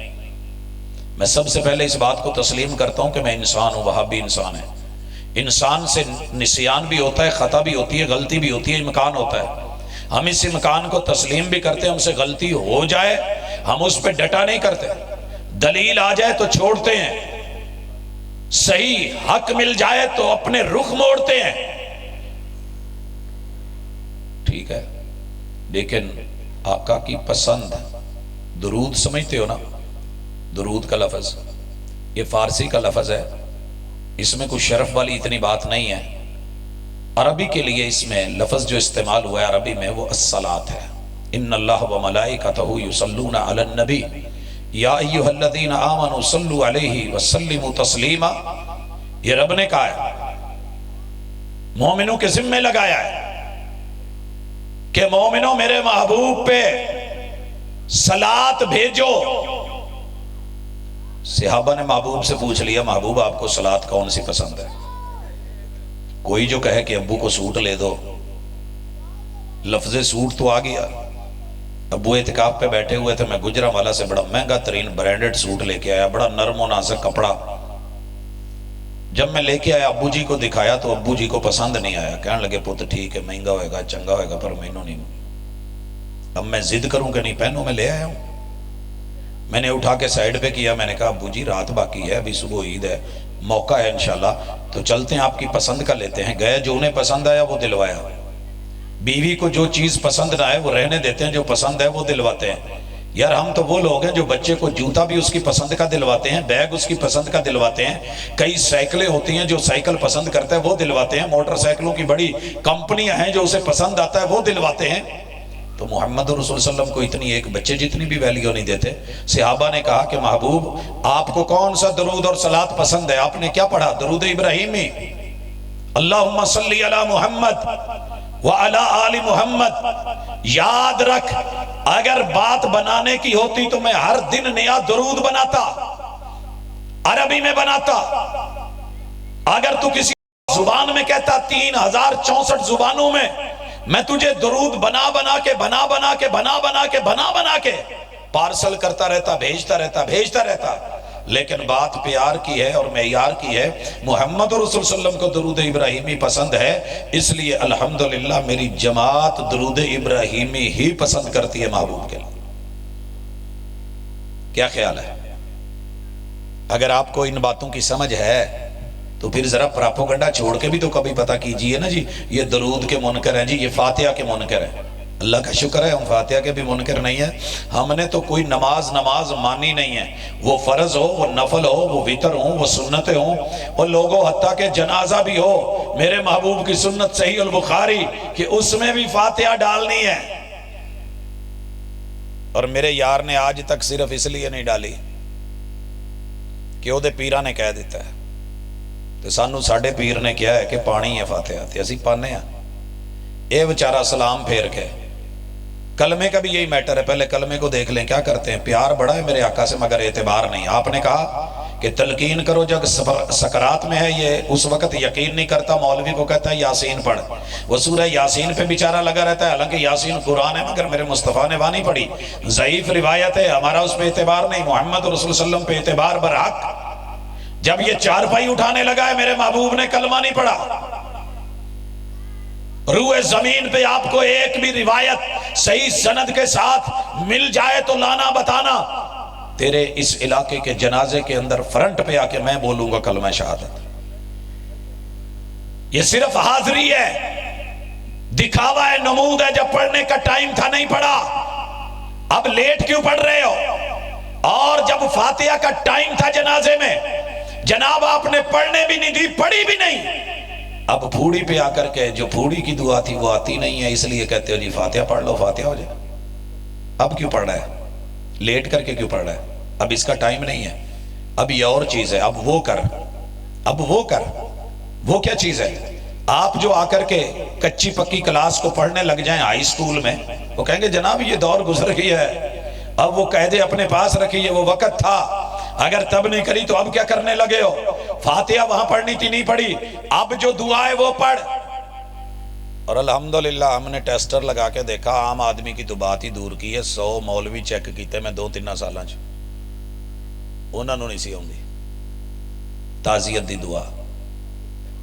میں سب سے پہلے اس بات کو تسلیم کرتا ہوں کہ میں انسان ہوں، وہاں بھی انسان ہے۔ انسان سے نسیان بھی ہوتا ہے، خطا بھی ہوتی ہے، غلطی بھی ہوتی ہے، امکان ہوتا ہے۔ ہم اس امکان کو تسلیم بھی کرتے ہیں، ہم سے غلطی ہو جائے ہم اس پہ ڈٹا نہیں کرتے، دلیل آ جائے تو چھوڑتے ہیں، صحیح حق مل جائے تو اپنے رخ موڑتے ہیں، ٹھیک ہے۔ لیکن آقا کی پسند، درود سمجھتے ہو نا؟ درود کا لفظ یہ فارسی کا لفظ ہے، اس میں کوئی شرف والی اتنی بات نہیں ہے۔ عربی کے لیے اس میں لفظ جو استعمال ہوا ہے عربی میں وہ الصلاۃ ہے۔ ان اللہ و ملائکتہ یصلون علی النبی یا ایھا الذین آمنوا صلوا علیہ وسلموا تسلیما، یہ رب نے کہا ہے، مومنوں کے ذمہ لگایا ہے کہ مومنوں میرے محبوب پہ صلاۃ بھیجو۔ صحابہ نے محبوب سے پوچھ لیا محبوب آپ کو صلاۃ کون سی پسند ہے؟ کوئی جو کہے کہ ابو کو سوٹ لے دو، لفظ سوٹ تو آ گیا۔ ابو اعتکاف پہ بیٹھے ہوئے تھے، میں گجرانوالہ سے بڑا مہنگا ترین برانڈڈ سوٹ لے کے آیا، بڑا نرم و نازک کپڑا۔ جب میں لے کے آیا ابو جی کو دکھایا تو ابو جی کو پسند نہیں آیا، کہنے لگے پت ٹھیک ہے مہنگا ہوئے گا چنگا ہوئے گا پر مینوں نہیں۔ اب میں ضد کروں کہ نہیں پہنوں، میں لے آیا ہوں۔ میں نے اٹھا کے سائیڈ پہ کیا، میں نے کہا ابو جی رات باقی ہے، ابھی صبح عید ہے، موقع ہے انشاءاللہ تو چلتے ہیں آپ کی پسند کا لیتے ہیں۔ گئے، جو انہیں پسند آیا وہ دلوایا۔ بیوی کو جو چیز پسند نہ آئے وہ رہنے دیتے ہیں، جو پسند ہے وہ دلواتے ہیں۔ یار ہم تو وہ لوگ ہیں جو بچے کو جوتا بھی اس کی پسند کا دلواتے ہیں، بیگ اس کی پسند کا دلواتے ہیں، کئی سائیکلیں ہوتی ہیں جو سائیکل پسند کرتا ہے وہ دلواتے ہیں، موٹر سائیکلوں کی بڑی کمپنیاں ہیں جو اسے پسند آتا ہے وہ دلواتے ہیں۔ تو محمد رسول صلی اللہ علیہ وسلم کو اتنی ایک بچے جتنی بھی ویلیو نہیں دیتے۔ صحابہ نے کہا کہ محبوب آپ کو کون سا درود اور صلاۃ پسند ہے؟ آپ نے کیا پڑھا؟ درود ابراہیمی، اللہم صلی علی محمد وعلی آل محمد۔ یاد رکھ اگر بات بنانے کی ہوتی تو میں ہر دن نیا درود بناتا، عربی میں بناتا۔ اگر تو کسی زبان میں کہتا 3064 زبانوں میں تجھے درود بنا بنا کے پارسل کرتا رہتا، بھیجتا رہتا۔ لیکن بات پیار کی ہے اور معیار کی ہے۔ محمد رسول صلی اللہ علیہ وسلم کو درود ابراہیمی پسند ہے، اس لیے الحمدللہ میری جماعت درود ابراہیمی ہی پسند کرتی ہے محبوب کے لیے۔ کیا خیال ہے؟ اگر آپ کو ان باتوں کی سمجھ ہے تو پھر ذرا پراپوگنڈا چھوڑ کے بھی تو کبھی پتہ کیجئے نا جی یہ درود کے منکر ہیں، جی یہ فاتحہ کے منکر ہیں۔ اللہ کا شکر ہے ہم فاتحہ کے بھی منکر نہیں ہیں۔ ہم نے تو کوئی نماز مانی نہیں ہے، وہ فرض ہو، وہ نفل ہو، وہ وتر ہو، وہ سنتیں ہوں، اور لوگوں حتیٰ کہ جنازہ بھی ہو، میرے محبوب کی سنت صحیح البخاری کہ اس میں بھی فاتحہ ڈالنی ہے۔ اور میرے یار نے آج تک صرف اس لیے نہیں ڈالی کہ وہ دے پیرہ نے کہہ دیتا ہے، تو سانو ساڑھے پیر نے کیا ہے کہ پانی ہے فاتحہ تے اسی پانے ہیں۔ اے بچارہ سلام پھیر کے، کلمے کا بھی یہی میٹر ہے، پہلے کلمے کو دیکھ لیں کیا کرتے ہیں۔ پیار بڑا ہے میرے آقا سے مگر اعتبار نہیں۔ آپ نے کہا کہ تلقین کرو جب سکرات میں ہے، یہ اس وقت یقین نہیں کرتا، مولوی کو کہتا ہے یاسین پڑھ، وہ سورہ یاسین پہ بیچارہ لگا رہتا ہے، حالانکہ یاسین قرآن ہے مگر میرے مصطفیٰ نے وہاں نہیں پڑھی، ضعیف روایت ہے، ہمارا اس پہ اعتبار نہیں، محمد رسول صلی اللہ علیہ وسلم پہ اعتبار برحق۔ جب یہ چارپائی اٹھانے لگا ہے میرے محبوب نے کلمہ نہیں پڑھا۔ روح زمین پہ آپ کو ایک بھی روایت صحیح سند کے ساتھ مل جائے تو لانا بتانا، تیرے اس علاقے کے جنازے کے اندر فرنٹ پہ آ کے میں بولوں گا کلمہ شہادت۔ یہ صرف حاضری ہے، دکھاوا ہے، نمود ہے، جب پڑھنے کا ٹائم تھا نہیں پڑھا۔ اب لیٹ کیوں پڑھ رہے ہو؟ اور جب فاتحہ کا ٹائم تھا جنازے میں، جناب آپ نے پڑھنے بھی نہیں دی، پڑھی بھی نہیں، اب پھوڑی پہ آ کر کے جو پھوڑی کی دعا تھی وہ آتی نہیں ہے، اس لیے کہتے ہو جی فاتحہ پڑھ لو فاتحہ ہو جائے۔ اب کیوں پڑھ رہا ہے؟ لیٹ کر کے کیوں پڑھ رہا ہے؟ اب اس کا ٹائم نہیں ہے، اب یہ اور چیز ہے، اب وہ کر، اب وہ کر۔ وہ کیا چیز ہے؟ آپ جو آ کر کے کچی پکی کلاس کو پڑھنے لگ جائیں ہائی اسکول میں، وہ کہیں گے جناب یہ دور گزر گیا ہے، اب وہ قاعدے اپنے پاس رکھیے، وہ وقت تھا، اگر تب نہیں کری تو اب کیا کرنے لگے ہو؟ فاتحہ وہاں پڑھنی تھی نہیں پڑھی، اب جو دعا ہے وہ پڑھ۔ اور الحمدللہ ہم نے ٹیسٹر لگا کے دیکھا، عام آدمی کی تو بات ہی دور کی ہے، 100 مولوی چیک کیتے میں 2-3 سالاں چ، انہوں نے نہیں سی آؤندی تعزیت دی دعا،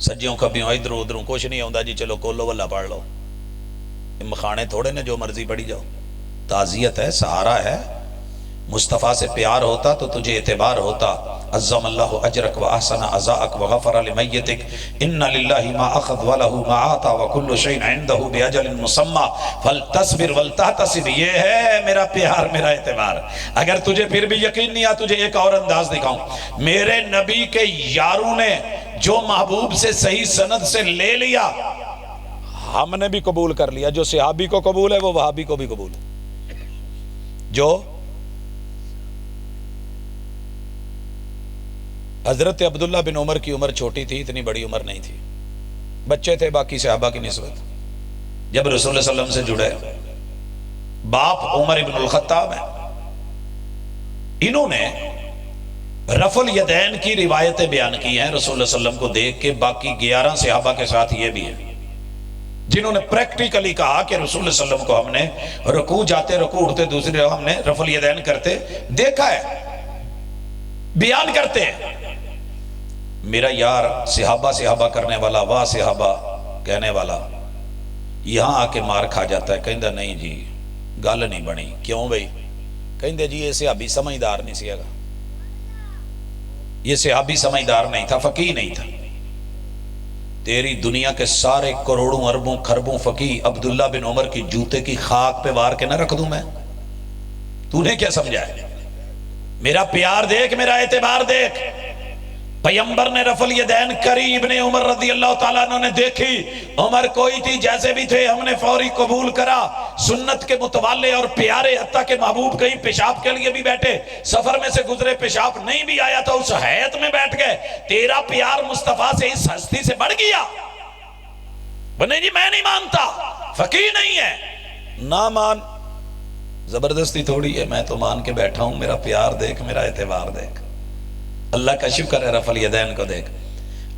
سجیوں کبھیوں ادھروں ادھروں کچھ نہیں آؤندا جی چلو کولو واللہ پڑھ لو، مخانے تھوڑے نے جو مرضی پڑھی جاؤ، تعزیت ہے، سہارا ہے، مصطفیٰ سے پیار ہوتا تو تجھے اعتبار ہوتا۔ عظم اللہ اجرک و احسن عزاءک و غفر لمیتک ان للہ ما اخذ ولہ ما آتا وکل شیء عندہ باجل مسمی فلتصبر ولتحتسب۔ یہ ہے میرا پیار، میرا اعتبار۔ اگر تجھے پھر بھی یقین نہیں آ، تجھے ایک اور انداز دکھاؤں، میرے نبی کے یاروں نے جو محبوب سے صحیح سند سے لے لیا ہم نے بھی قبول کر لیا، جو صحابی کو قبول ہے وہ وہابی کو بھی قبول ہے۔ جو حضرت عبداللہ بن عمر کی عمر چھوٹی تھی، اتنی بڑی عمر نہیں تھی، بچے تھے باقی صحابہ کی نسبت، جب رسول اللہ صلی اللہ علیہ وسلم سے جڑے، باپ عمر ابن الخطاب ہیں، انہوں نے رفع الیدین کی روایتیں بیان کی ہیں رسول اللہ صلی اللہ علیہ وسلم کو دیکھ کے، باقی 11 صحابہ کے ساتھ یہ بھی ہیں جنہوں نے پریکٹیکلی کہا کہ رسول اللہ صلی اللہ علیہ وسلم کو ہم نے رکوع جاتے، رکوع اٹھتے، دوسری جگہ ہم نے رفع الیدین کرتے دیکھا ہے، بیان کرتے ہیں۔ میرا یار صحابہ کرنے والا، واہ صحابہ کہنے والا، یہاں آ کے مار کھا جاتا ہے، کہندہ نہیں جی گل نہیں بنی، کیوں بھئی؟ کہندے جی یہ صحابی سمجھدار نہیں سی گا، یہ صحابی سمجھدار نہیں تھا، فقیہ نہیں تھا۔ تیری دنیا کے سارے کروڑوں اربوں خربوں فقیہ عبداللہ بن عمر کی جوتے کی خاک پہ وار کے نہ رکھ دوں میں؟ تو نے کیا سمجھا ہے؟ میرا پیار دیکھ، میرا اعتبار دیکھ۔ پیغمبر نے رفع الیدین کری، ابن عمر رضی اللہ تعالیٰ عنہ نے دیکھی، عمر کوئی تھی جیسے بھی تھے، ہم نے فوری قبول کرا، سنت کے متوالے اور پیارے، حتیٰ کہ محبوب کہیں پیشاب کے لیے بھی بیٹھے، سفر میں سے گزرے پیشاب نہیں بھی آیا تھا، اس حیات میں بیٹھ گئے۔ تیرا پیار مصطفیٰ سے اس ہستی سے بڑھ گیا؟ بنے جی میں نہیں مانتا، فقیہ نہیں ہے، نہ مان، زبردستی تھوڑی ہے، میں تو مان کے بیٹھا ہوں، میرا پیار دیکھ، میرا اعتبار دیکھ۔ اللہ کا شکر ہے، رفع الیدین کو دیکھ۔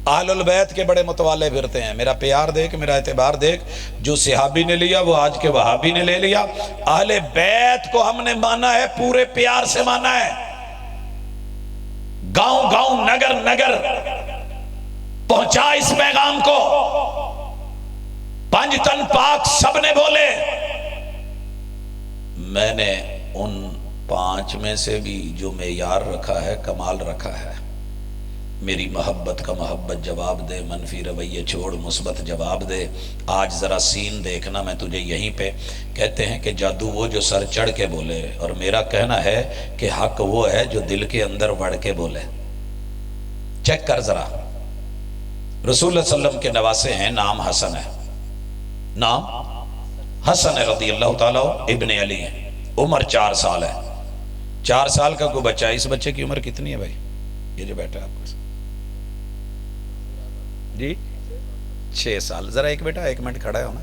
اہل البیت کے بڑے متوالے پھرتے ہیں، میرا پیار دیکھ، میرا اعتبار دیکھ۔ جو صحابی نے لیا وہ آج کے وہابی نے لے لیا۔ اہل بیت کو ہم نے مانا ہے، پورے پیار سے مانا ہے، گاؤں گاؤں نگر نگر پہنچا اس پیغام کو، پنج تن پاک سب نے بولے۔ میں نے ان 5 میں سے بھی جو معیار رکھا ہے، کمال رکھا ہے، میری محبت کا محبت جواب دے، منفی رویے چھوڑ مثبت جواب دے۔ آج ذرا سین دیکھنا، میں تجھے یہیں پہ کہتے ہیں کہ جادو وہ جو سر چڑھ کے بولے، اور میرا کہنا ہے کہ حق وہ ہے جو دل کے اندر بڑھ کے بولے۔ چیک کر ذرا، رسول اللہ صلی اللہ علیہ وسلم کے نواسے ہیں، نام حسن ہے، نام حسن رضی اللہ تعالیٰ ابن علی ہے، عمر 4 سال ہے، 4 سال کا کوئی بچہ ہے۔ اس بچے کی عمر کتنی ہے بھائی؟ یہ جو بیٹھا ہے آپ کو جی 6 سال۔ ذرا ایک بیٹا 1 منٹ کھڑا ہے ہونا۔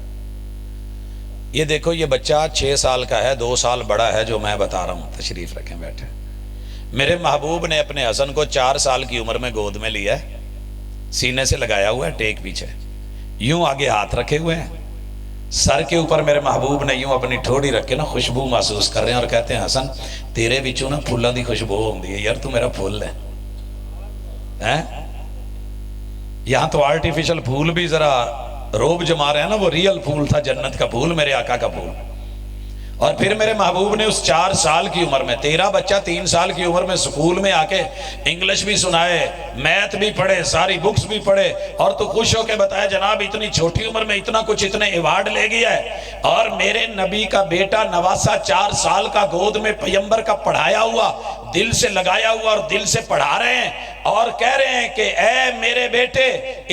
یہ دیکھو، یہ بچہ 6 سال کا ہے، 2 سال بڑا ہے جو میں بتا رہا ہوں، تشریف رکھیں بیٹھے۔ میرے محبوب نے اپنے حسن کو 4 سال کی عمر میں گود میں لیا ہے، سینے سے لگایا ہوا ہے، ٹیک پیچھے، یوں آگے ہاتھ رکھے ہوئے ہیں، سر کے اوپر میرے محبوب نے یوں اپنی ٹھوڑی رکھ کے نا خوشبو محسوس کر رہے ہیں، اور کہتے ہیں حسن تیرے بچوں نا پھولاں دی خوشبو ہوندی ہے، یار تو میرا پھول ہے۔ یہاں تو آرٹیفیشل پھول بھی ذرا روب جما رہے ہیں نا، وہ ریئل پھول تھا، جنت کا پھول، میرے آقا کا پھول۔ اور پھر میرے محبوب نے اس 4 سال کی عمر میں، تیرا بچہ 3 سال کی عمر میں سکول میں آ کے انگلش بھی سنائے، میتھ بھی پڑھے، ساری بکس بھی پڑھے، اور تو خوش ہو کے بتایا جناب اتنی چھوٹی عمر میں اتنا کچھ، اتنے ایوارڈ لے گیا ہے۔ اور میرے نبی کا بیٹا نواسا 4 سال کا گود میں پیمبر کا پڑھایا ہوا، دل سے لگایا ہوا اور دل سے پڑھا رہے ہیں، اور کہہ رہے ہیں کہ اے میرے بیٹے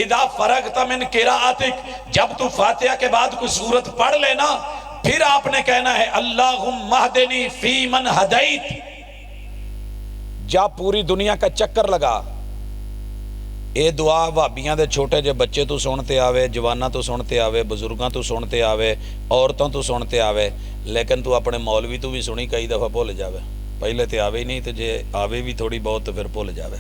اذا فرغت من قراءتک، جب تو فاتحہ کے بعد کوئی سورت پڑھ لینا پھر آپ نے کہنا ہے اللہم اہدنی فی من ہدیت۔ جا پوری دنیا کا چکر لگا، اے دعا وہابیاں دے چھوٹے جے بچے تو سنتے آوے، جواناں تو سنتے آوے، بزرگاں تو سنتے آوے، عورتوں تو سنتے آوے، لیکن تو اپنے مولوی تو بھی سنی کئی دفعہ بھول جاوے، پہلے تے آوے ہی نہیں، تے جے آوے بھی تھوڑی بہت تو پھر بھول جاوے۔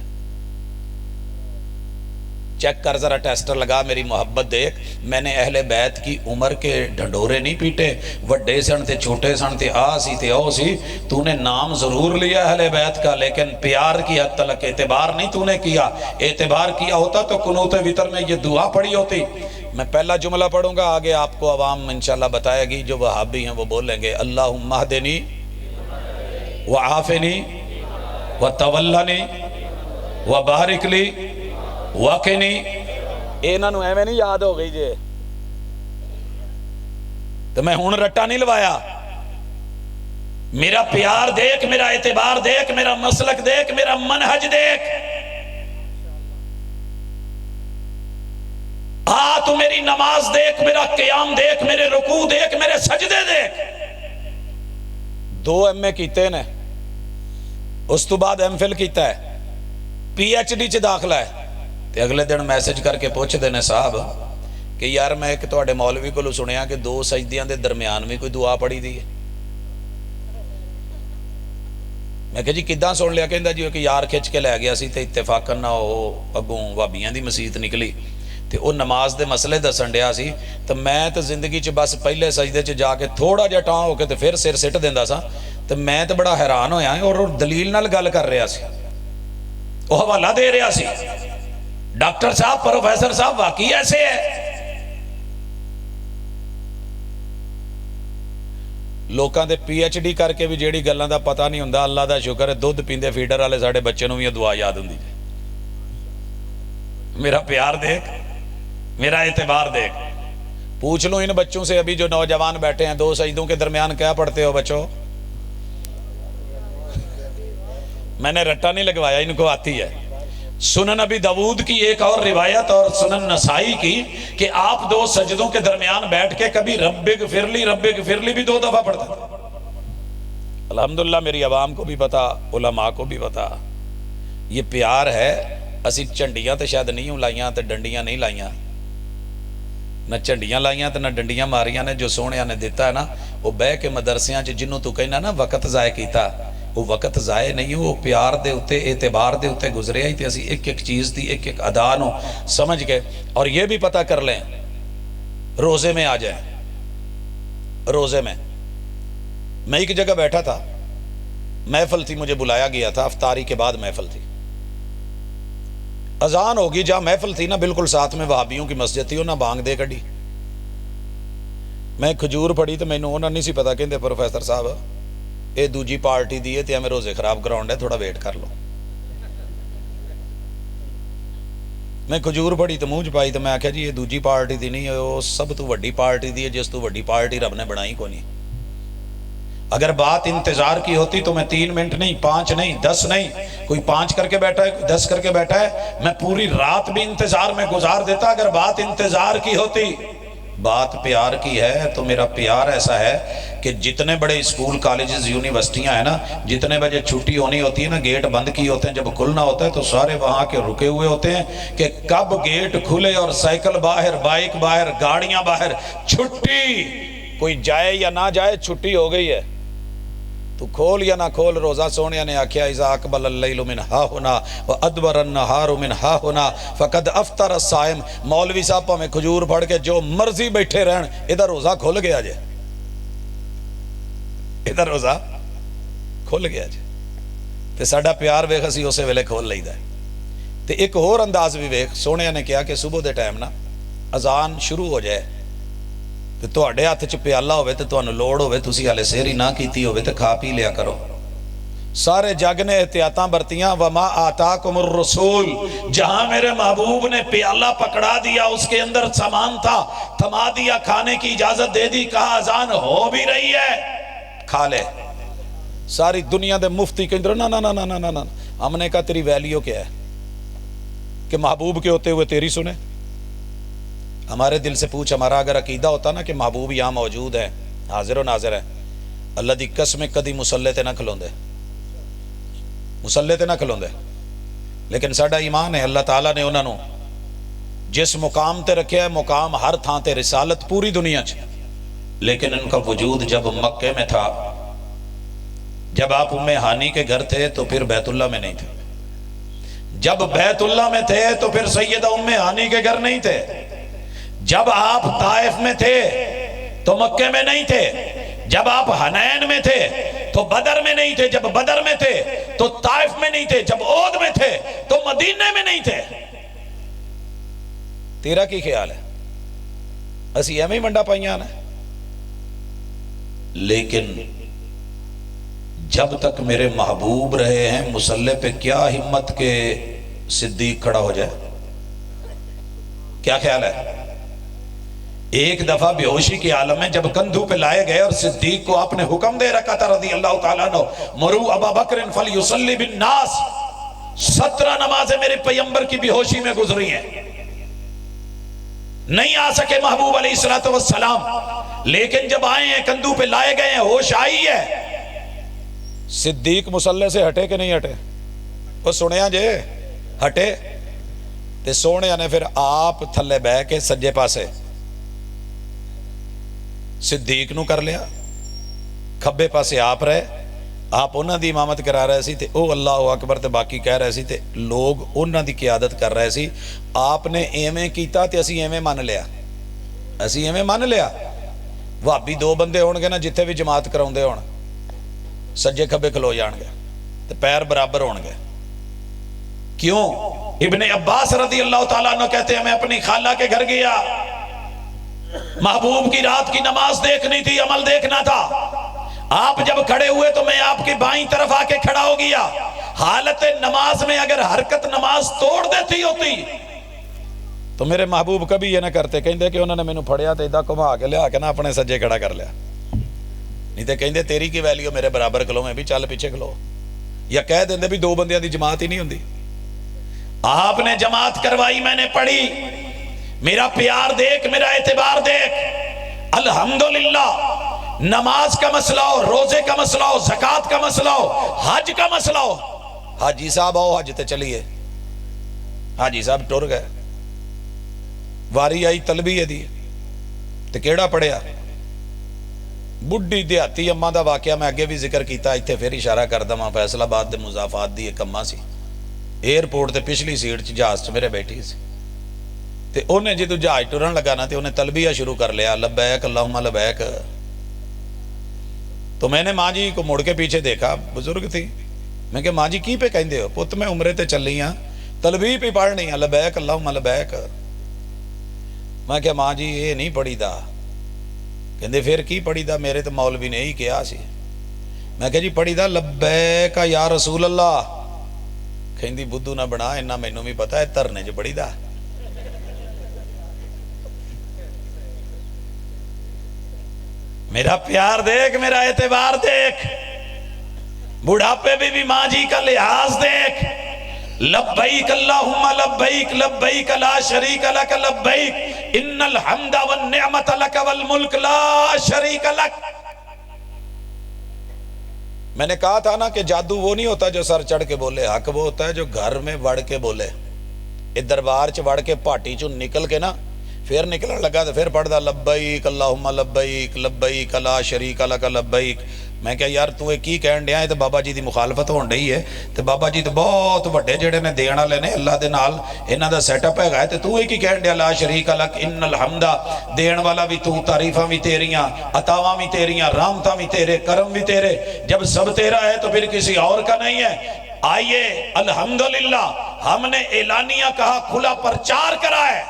چیک کر ذرا ٹیسٹر لگا، میری محبت دیکھ، میں نے اہل بیت کی عمر کے ڈھنڈورے نہیں پیٹے، وڈے سن تے چھوٹے سن تے آ سی تے او سی، تو نے نام ضرور لیا اہل بیت کا، لیکن پیار کی حد تلک اعتبار نہیں تو نے کیا۔ اعتبار کیا ہوتا تو قنوت وتر میں یہ دعا پڑھی ہوتی۔ میں پہلا جملہ پڑھوں گا، آگے آپ کو عوام انشاءاللہ بتائے گی، جو وہابی ہیں وہ بولیں گے اللہم اہدنی وعافنی وتولنی وبارک لی وقنی۔ انہاں نو ایویں نہیں یاد ہو گئی جے تو میں ہن رٹا نہیں لوایا، میرا پیار دیکھ، میرا اعتبار دیکھ، میرا مسلک دیکھ، میرا منہج دیکھ، تو میری نماز دیکھ، میرا قیام دیکھ، میرے رکوع دیکھ، میرے سجدے دیکھ۔ 2 ایم اے کیتے نے، اس تو بعد ایم فل کیتا ہے، پی ایچ ڈی چ داخلہ ہے، تے اگلے دن میسج کر کے پوچھ دینے صاحب کہ یار میں ایک تواڈے مولوی کو سنیا کہ 2 سجدیاں دے درمیان بھی کوئی دعا پڑھی دی ہے۔ میں کہ جی کداں سن لیا؟ کہندا جی کہ یار کھچ کے لے گیا سی تے اتفاقاً نہ او اگوں وہابیاں دی مسیت نکلی تے او نماز دے مسئلے دسن ڈیا سی، تے میں تے زندگی چ بس پہلے سجدے چ جا کے تھوڑا جا ٹاں ہو کے تے پھر سر سٹ دیندا سا، تے میں تے بڑا حیران ہویا اور دلیل نال گل کر رہا سی، او حوالہ دے رہا سی، ڈاکٹر صاحب پروفیسر صاحب واقعی ایسے ہے۔ لوکاں دے پی ایچ ڈی کر کے بھی جیڑی گلاں دا پتہ نہیں ہوندا، اللہ دا شکر ہے دودھ پیندے فیڈر والے ساڈے بچے نوں بھی دعا یاد ہوندی ہے۔ میرا پیار دیکھ، میرا اعتبار دیکھ۔ پوچھ لو ان بچوں سے ابھی جو نوجوان بیٹھے ہیں 2 سجدوں کے درمیان کیا پڑھتے ہو بچوں؟ میں نے رٹا نہیں لگوایا، ان کو آتی ہے۔ سنن ابی داؤد کی ایک اور روایت اور سنن نسائی کی کہ آپ 2 سجدوں کے درمیان بیٹھ کے کبھی رب اغفر لی بھی 2 دفعہ پڑھتے تھے۔ الحمدللہ میری عوام کو بھی پتا، علماء کو بھی پتا، یہ پیار ہے۔ اسی چنڈیاں تے شاید نہیں لائیاں تے ڈنڈیاں نہیں لائیاں، نہ چنڈیاں لائیاں تے نہ ڈنڈیاں ماریاں نے، جو سونیا نے دیتا ہے نا، وہ بہ کے مدرسیاں چ جنوں تو کہنا نا وقت ضائع کیتا، وہ وقت ضائع نہیں، وہ پیار دے اتے اعتبار دے اتے گزرے ہی تے اسی ایک ایک چیز دی ایک ایک ادا نو سمجھ گئے۔ اور یہ بھی پتہ کر لیں، روزے میں آ جائیں، روزے میں ایک جگہ بیٹھا تھا، محفل تھی، مجھے بلایا گیا تھا، افطاری کے بعد محفل تھی، اذان ہوگی، جہاں محفل تھی نا بالکل ساتھ میں وہابیوں کی مسجد تھی، انہاں بانگ دے کڈی، میں کھجور پڑی تو مینوں انہاں نہیں سی پتا، کہندے پروفیسر صاحب اے دوجی پارٹی دی ہے تے ہمیں روزے خراب کراؤن ہے، تھوڑا ویٹ کر لو۔ میں کھجور پڑی تو منہ چ پائی تو میں آخیا جی یہ دوجی پارٹی دی نہیں ہے، وہ سب تو وڈی پارٹی دی ہے، جس تو وڈی پارٹی رب نے بنائی کو نہیں۔ اگر بات انتظار کی ہوتی تو میں 3 منٹ نہیں، 5 نہیں، 10 نہیں، کوئی 5 کر کے بیٹھا ہے، کوئی 10 کر کے بیٹھا ہے، میں پوری رات بھی انتظار میں گزار دیتا۔ اگر بات انتظار کی ہوتی، بات پیار کی ہے تو میرا پیار ایسا ہے کہ جتنے بڑے اسکول کالجز یونیورسٹیاں ہیں نا، جتنے بجے چھٹی ہونی ہوتی ہے نا، گیٹ بند کی ہوتے ہیں، جب کھلنا ہوتا ہے تو سارے وہاں کے رکے ہوئے ہوتے ہیں کہ کب گیٹ کھلے اور سائیکل باہر، بائک باہر، گاڑیاں باہر، چھٹی، کوئی جائے یا نہ جائے چھٹی ہو گئی ہے، تو کھول یا نہ کھول۔ روزہ سونیا نے آکھیا اذا اقبل اللیل من ہا ہونا وادبر النہار من ہا ہونا فقد افطر الصائم۔ مولوی صاحب پاویں کھجور پھڑ کے جو مرضی بیٹھے رہن، ادھر روزہ کھل گیا جے، ادھر روزہ کھل گیا جے، تے ساڈا پیار ویکھ اسی اسے ویلے کھول لئیدا ہے۔ تے ایک اور انداز بھی ویکھ، سونیا نے کہا کہ صبح دے ٹائم نا اذان شروع ہو جائے ਤੇ ਤੁਹਾਡੇ ਹੱਥ 'ਚ ਪਿਆਲਾ ਹੋਵੇ ਤੇ ਤੁਹਾਨੂੰ ਲੋੜ ਹੋਵੇ, ਤੁਸੀਂ ਹਾਲੇ ਸਹਿਰੀ ਨਾ ਕੀਤੀ ਹੋਵੇ ਤੇ ਖਾ ਪੀ ਲਿਆ ਕਰੋ। سارے جگ نے احتیاطاں برتیاں، وما آتاکم الرسول، جہاں میرے محبوب نے پیالہ پکڑا دیا اس کے اندر سامان تھا، تھما دیا، کھانے کی اجازت دے دی، کہا اذان ہو بھی رہی ہے کھا لے۔ ساری دنیا دے مفتی کہ نا نا نا نا نا نا، ہم نے کہا تیری ویلیو کیا ہے کہ محبوب کے ہوتے ہوئے تیری سنے؟ ہمارے دل سے پوچھ، ہمارا اگر عقیدہ ہوتا نا کہ محبوب یہاں موجود ہے، حاضر و ناظر ہے، اللہ دی قسم کدی مسلح تے نہ کھلون دے، مسلح تے نہ کھلون دے۔ لیکن ساڈا ایمان ہے اللہ تعالیٰ نے انہوں جس مقام تے رکھے ہے، مقام ہر تھان تے، رسالت پوری دنیا چ، لیکن ان کا وجود جب مکے میں تھا، جب آپ ام ہانی کے گھر تھے تو پھر بیت اللہ میں نہیں تھے، جب بیت اللہ میں تھے تو پھر سیدہ ام ہانی کے گھر نہیں تھے، جب آپ طائف میں تھے تو مکے میں نہیں تھے، جب آپ حنین میں تھے تو بدر میں نہیں تھے، جب بدر میں تھے تو طائف میں نہیں تھے، جب احد میں تھے تو مدینے میں نہیں تھے۔ تیرا کی خیال ہے؟ اسی ایویں ہی منڈا پائیاں نا۔ لیکن جب تک میرے محبوب رہے ہیں مسلح پہ، کیا ہمت کے صدیق کھڑا ہو جائے؟ کیا خیال ہے؟ ایک دفعہ بے ہوشی کے عالم میں جب کندھوں پہ لائے گئے اور صدیق کو آپ نے حکم دے رکھا تھا رضی اللہ تعالیٰ عنہ، مرو ابا بکر فلیصلی بالناس، 17 نمازیں میرے پیغمبر کی بے ہوشی میں گزری ہیں، نہیں آ سکے محبوب علیہ السلام، لیکن جب آئے ہیں کندھوں پہ لائے گئے ہیں، ہوش آئی ہے۔ صدیق مسلح سے ہٹے کہ نہیں ہٹے؟ وہ سنیا جے ہٹے تے سونے نے پھر آپ تھلے بہ کے سجے پاسے صدیق نو کر لیا، کھبے پاسے آپ رہے، آپ انہاں دی امامت کرا رہے سی تے او اللہ اکبر تے باقی کہہ رہے سی تے لوگ انہاں دی قیادت کر رہے سی۔ آپ نے ایویں کیتا تے اسی ایویں مان لیا، اسی ایویں مان لیا۔ وہابی 2 بندے ہون گے نا جتھے بھی جماعت کراؤندے ہون، سجے کھبے کھلو جان گے تے پیر برابر ہون گے۔ کیوں؟ ابن عباس رضی اللہ تعالیٰ عنہ کہتے ہیں میں اپنی خالہ کے گھر گیا، محبوب کی رات کی نماز دیکھنی تھی، عمل دیکھنا تھا، آپ جب کھڑے ہوئے تو میں آپ کی بائیں طرف آ کے کھڑا ہو گیا۔ حالت نماز میں اگر حرکت نماز توڑ دیتی ہوتی تو میرے محبوب کبھی یہ نہ کرتے، کہیں دے کہ انہوں نے میں نے پھڑیا تو ادھا کما کے لیا کہ نہ اپنے سجے کھڑا کر لیا، نہیں تو کہیں دے تیری کی ویلیو میرے برابر کھلو، میں بھی چل پیچھے کھلو، یا کہہ دیں دے بھی 2 بندیاں دی جماعت ہی نہیں ہوندی۔ آپ نے جماعت کروائی، میں نے پڑھی، میرا پیار دیکھ، میرا اعتبار دیکھ۔ الحمدللہ نماز کا مسئلہ ہو، روزے کا مسئلہ ہو، زکوٰۃ کا مسئلہ ہو، حج کا مسئلہ ہو، حاجی صاحب آؤ حج تے چلیے، حاجی صاحب ٹر گئے، واری آئی تلبیہ دی تے کیڑا پڑیا؟ بڈھی دیہاتی اماں دا واقعہ میں اگے بھی ذکر کیتا، ایتھے پھر اشارہ کر دواں، فیصل آباد دے مضافات دی ایک اماں سی، ایئرپورٹ تے پچھلی سیٹ چ جہاز چ میرے بیٹھی سی، تے انہیں جدو جہاز ٹرن لگا نا تے انہیں تلبیہ شروع کر لیا، لبیک اللہم لبیک۔ تو میں نے ماں جی کو مڑ کے پیچھے دیکھا، بزرگ تھی، میں کہ ماں جی کی پہ کہیں دے ہو؟ پت میں عمرے تے چلی ہاں، تلبیہ پہ پڑھنی ہے، لبیک اللہم لبیک۔ میں کہ ماں جی یہ نہیں پڑھی دا، کہندے پھر کی پڑھی دا؟ میرے تو مولوی نے ہی کیا سی۔ میں کہ جی پڑھی دا لبیک یا رسول اللہ۔ کہندی بدھو نہ بنا، انہاں مینوں بھی پتا ہے ترنے جو پڑھی دا۔ میرا پیار دیکھ، میرا اعتبار دیکھ، بڑھاپے بھی ماں جی کا لحاظ دیکھ۔ لبیک اللہم لبیک لبیک لا شریک لک لبیک ان الحمد والنعمت لک والملک لا شریک لک۔ میں نے کہا تھا نا کہ جادو وہ نہیں ہوتا جو سر چڑھ کے بولے، حق وہ ہوتا ہے جو گھر میں وڑ کے بولے۔ یہ دربار چ وڑ کے پاٹی چ نکل کے نا پھر نکلن لگا تو پھر پڑھدا لبیک اللہم لبیک لبیک لا شریک لک لبیک۔ میں کہا یار تو کی کہن ڈیا ہے؟ تو بابا جی دی مخالفت ہون رہی ہے، تو بابا جی تو بہت وڈے جڑے نے دین والے نے، اللہ دے نال انہاں دا سیٹ اپ ہے، تو کی کہن ڈیا لا شریک لک ان الحمد؟ دین والا بھی تو، تعریفاں بھی تیریاں، عطاواں بھی تیریاں، رحمتاں بھی تیرے، کرم بھی تیرے۔ جب سب تیرا ہے تو پھر کسی اور کا نہیں ہے۔ آئیے الحمدللہ ہم نے اعلانیہ کہا، کھلا پرچار کرا ہے،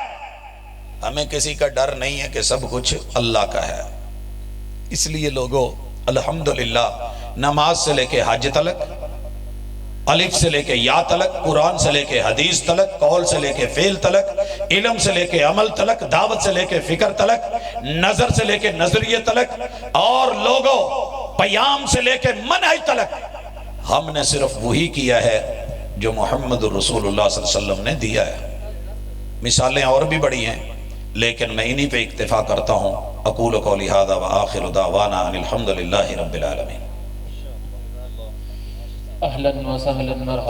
ہمیں کسی کا ڈر نہیں ہے کہ سب کچھ اللہ کا ہے۔ اس لیے لوگوں الحمدللہ نماز سے لے کے حج تلک، الف سے لے کے یا تلک، قرآن سے لے کے حدیث تلک، قول سے لے کے فعل تلک، علم سے لے کے عمل تلک، دعوت سے لے کے فکر تلک، نظر سے لے کے نظریے تلک، اور لوگوں پیام سے لے کے منہج تلک ہم نے صرف وہی کیا ہے جو محمد رسول اللہ صلی اللہ علیہ وسلم نے دیا ہے۔ مثالیں اور بھی بڑی ہیں لیکن میں انہی پہ اکتفا کرتا ہوں۔ اقول قولی ھذا وآخر دعوانا ان الحمد للہ رب العالمین۔ اہلا و سہلا مرحبا۔